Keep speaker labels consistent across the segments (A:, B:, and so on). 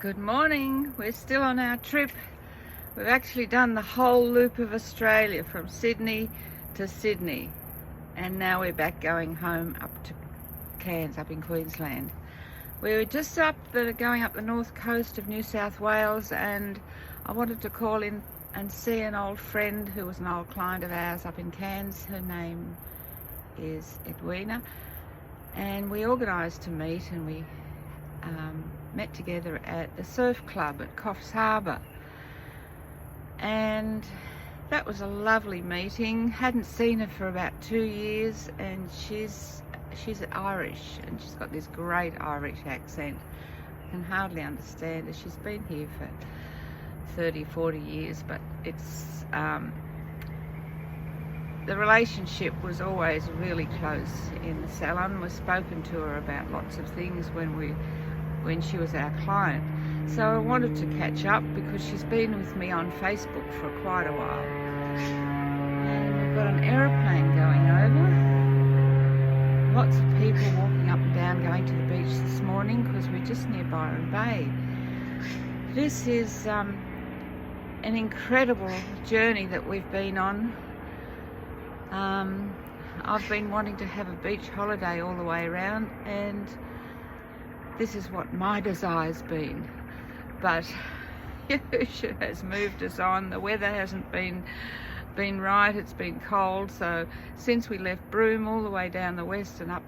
A: Good morning. We're still on our trip. We've actually done the whole loop of Australia from Sydney to Sydney, and now we're back going home up to Cairns up in Queensland. We were just going up the north coast of New South Wales, and I wanted to call in and see an old friend who was an old client of ours up in Cairns. Her name is Edwina, and we organised to meet, and we met together at the surf club at Coffs Harbour, and that was a lovely meeting. Hadn't seen her for about 2 years, and she's Irish, and she's got this great Irish accent. I can hardly understand her. She's been here for 30-40 years, but it's the relationship was always really close in the salon. We've spoken to her about lots of things when she was our client. So I wanted to catch up because she's been with me on Facebook for quite a while. And we've got an aeroplane going over. Lots of people walking up and down going to the beach this morning because we're just near Byron Bay. This is an incredible journey that we've been on. I've been wanting to have a beach holiday all the way around, and this is what my desire's been. But Yahusha has moved us on. The weather hasn't been right. It's been cold. So since we left Broome all the way down the west and up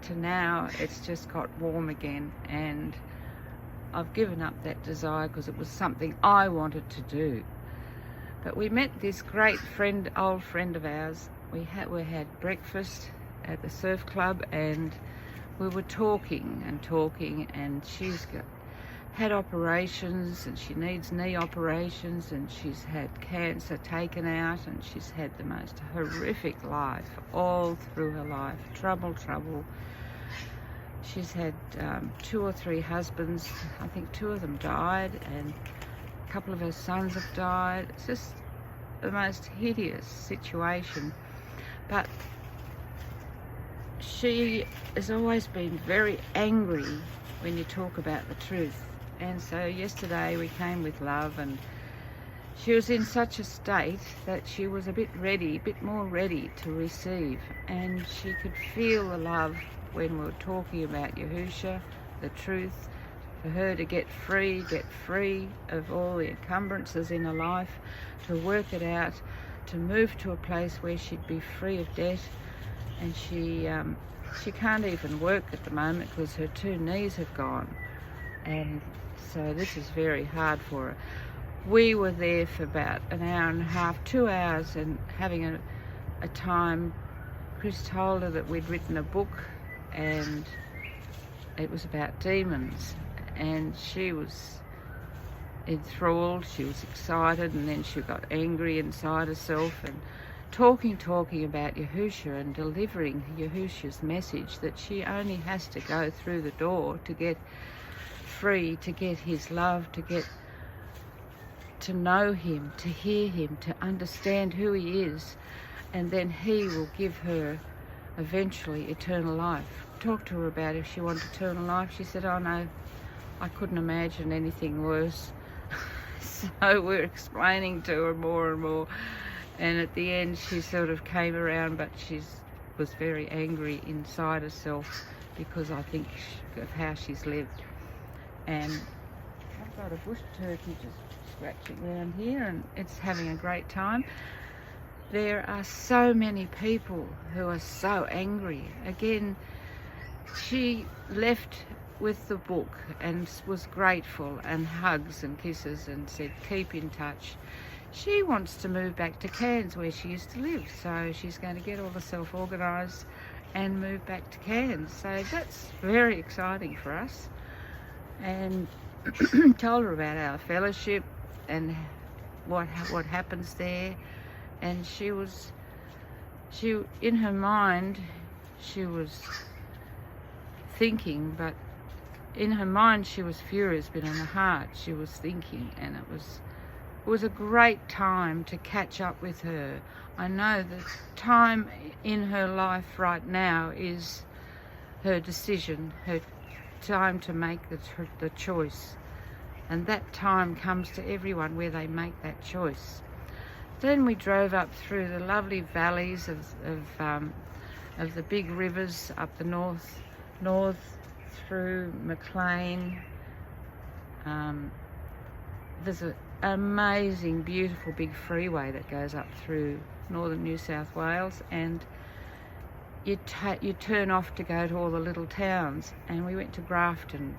A: to now, it's just got warm again. And I've given up that desire because it was something I wanted to do. But we met this great friend, old friend of ours. We had breakfast at the surf club, and we were talking, and she's had operations, and she needs knee operations, and she's had cancer taken out, and she's had the most horrific life all through her life. Trouble. She's had 2 or 3 husbands. I think 2 of them died, and a couple of her sons have died. It's just the most hideous situation. But she has always been very angry when you talk about the truth. And so yesterday we came with love, and she was in such a state that she was a bit more ready to receive. And she could feel the love when we were talking about Yahusha, the truth, for her to get free of all the encumbrances in her life, to work it out, to move to a place where she'd be free of debt. And she can't even work at the moment because her 2 knees have gone, and so this is very hard for her. We were there for about an hour and a half, 2 hours, and having a time. Chris told her that we'd written a book, and it was about demons, and she was enthralled, she was excited, and then she got angry inside herself, and talking about Yahusha and delivering Yahusha's message that she only has to go through the door to get free, to get his love, to get to know him, to hear him, to understand who he is, and then he will give her eventually eternal life. Talked to her about if she wanted eternal life. She said, oh no, I couldn't imagine anything worse. So we're explaining to her more and more, and at the end she sort of came around, but she was very angry inside herself because I think of how she's lived. And I've got a bush turkey just scratching around here, and it's having a great time. There are so many people who are so angry. Again, she left with the book and was grateful, and hugs and kisses, and said keep in touch. She wants to move back to Cairns where she used to live, so she's going to get all herself organised and move back to Cairns. So that's very exciting for us. And told her about our fellowship and what happens there. And she in her mind she was thinking, but in her mind she was furious, but in her heart she was thinking, and it was a great time to catch up with her. I know the time in her life right now is her decision, her time to make the choice. And that time comes to everyone where they make that choice. Then we drove up through the lovely valleys of the big rivers up the north through McLean. There's an amazing, beautiful big freeway that goes up through northern New South Wales, and you turn off to go to all the little towns. And we went to Grafton,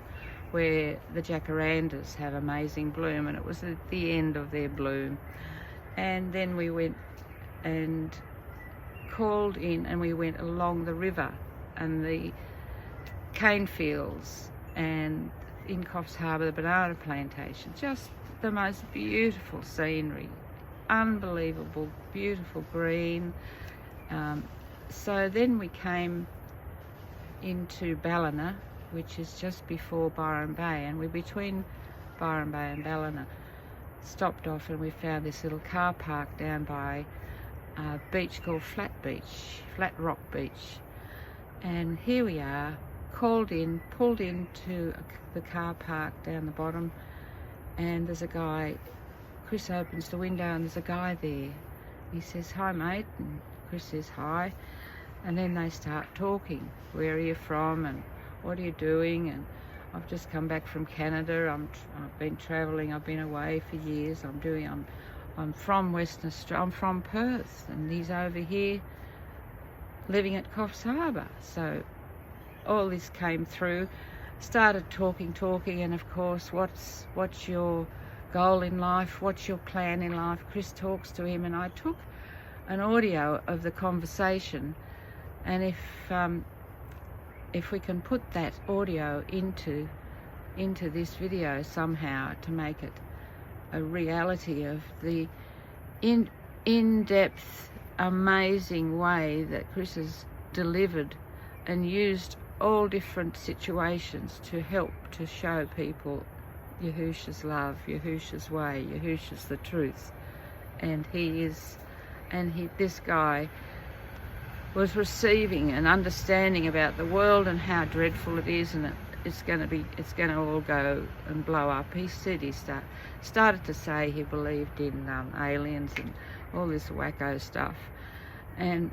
A: where the jacarandas have amazing bloom, and it was at the end of their bloom. And then we went and called in, and we went along the river and the cane fields, and in Coffs Harbour the banana plantation. Just the most beautiful scenery, unbelievable, beautiful green. So then we came into Ballina, which is just before Byron Bay, and we're between Byron Bay and Ballina. Stopped off and we found this little car park down by a beach called Flat Rock Beach. And here we are, pulled into the car park down the bottom, and there's a guy. Chris opens the window and there's a guy there. He says, "Hi mate," and Chris says hi, and then they start talking. "Where are you from, and what are you doing?" And "I've just come back from Canada. I've been travelling. I've been away for years. I'm from Western Australia. I'm from Perth." And he's over here living at Coffs Harbour. So all this came through. Started talking, and of course, what's your goal in life? What's your plan in life? Chris talks to him, and I took an audio of the conversation, and if we can put that audio into this video somehow to make it a reality of the in-depth, amazing way that Chris has delivered and used all different situations to help to show people Yahusha's love, Yahusha's way, Yahusha's the truth. And this guy was receiving and understanding about the world and how dreadful it is, and it's going to all go and blow up. He said he started to say he believed in aliens and all this wacko stuff. And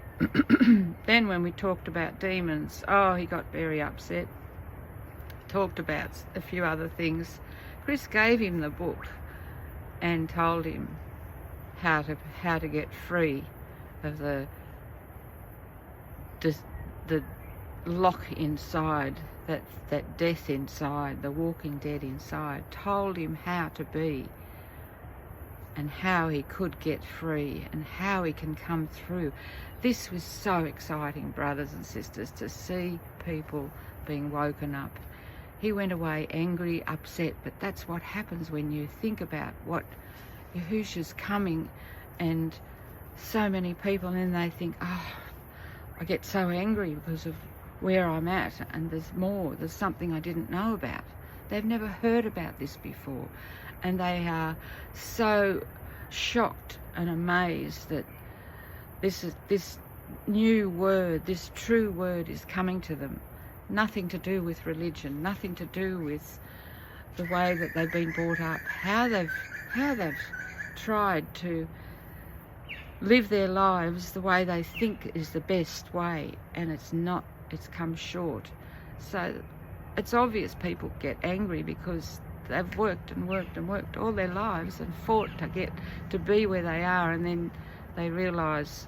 A: then when we talked about demons, he got very upset. Talked about a few other things. Chris gave him the book and told him how to get free of the lock inside, that death inside, the walking dead inside. Told him how to be, and how he could get free, and how he can come through. This was so exciting, brothers and sisters, to see people being woken up. He went away angry, upset, but that's what happens when you think about what Yahusha's coming, and so many people, and then they think, I get so angry because of where I'm at, and there's something I didn't know about. They've never heard about this before, and they are so shocked and amazed that this new word, this true word is coming to them. Nothing to do with religion, nothing to do with the way that they've been brought up, how they've tried to live their lives the way they think is the best way, and it's not. It's come short. So it's obvious people get angry because they've worked all their lives and fought to get to be where they are, and then they realise,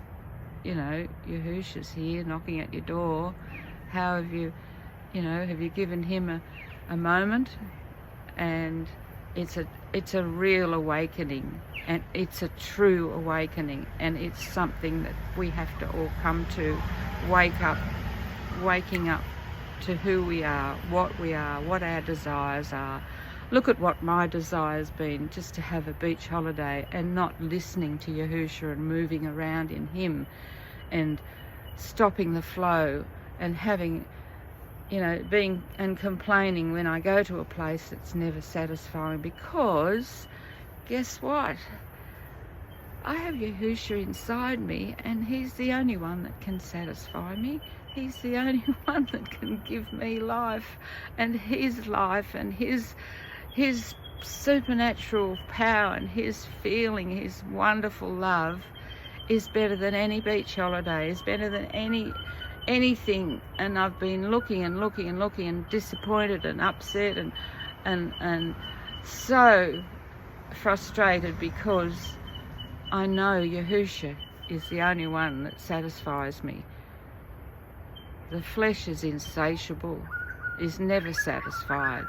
A: Yahusha's here knocking at your door. How have you given him a moment? And it's a real awakening, and it's a true awakening, and it's something that we have to all come to, waking up to who we are, what our desires are. Look at what my desire's been, just to have a beach holiday and not listening to Yahusha and moving around in him and stopping the flow and having, being and complaining when I go to a place that's never satisfying, because guess what? I have Yahusha inside me, and he's the only one that can satisfy me. He's the only one that can give me life, and his supernatural power and his feeling, his wonderful love is better than any beach holiday, is better than anything. And I've been looking and looking and looking and disappointed and upset and so frustrated, because I know Yahusha is the only one that satisfies me. The flesh is insatiable, is never satisfied,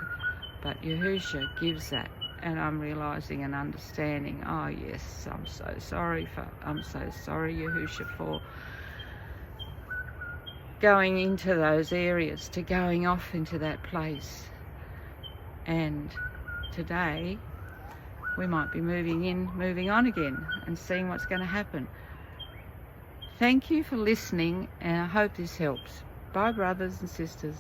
A: but Yahusha gives that. And I'm realizing and understanding, oh yes, I'm so sorry, Yahusha, for going into those areas, to going off into that place. And today we might be moving on again and seeing what's going to happen. Thank you for listening, and I hope this helps. Bye, brothers and sisters.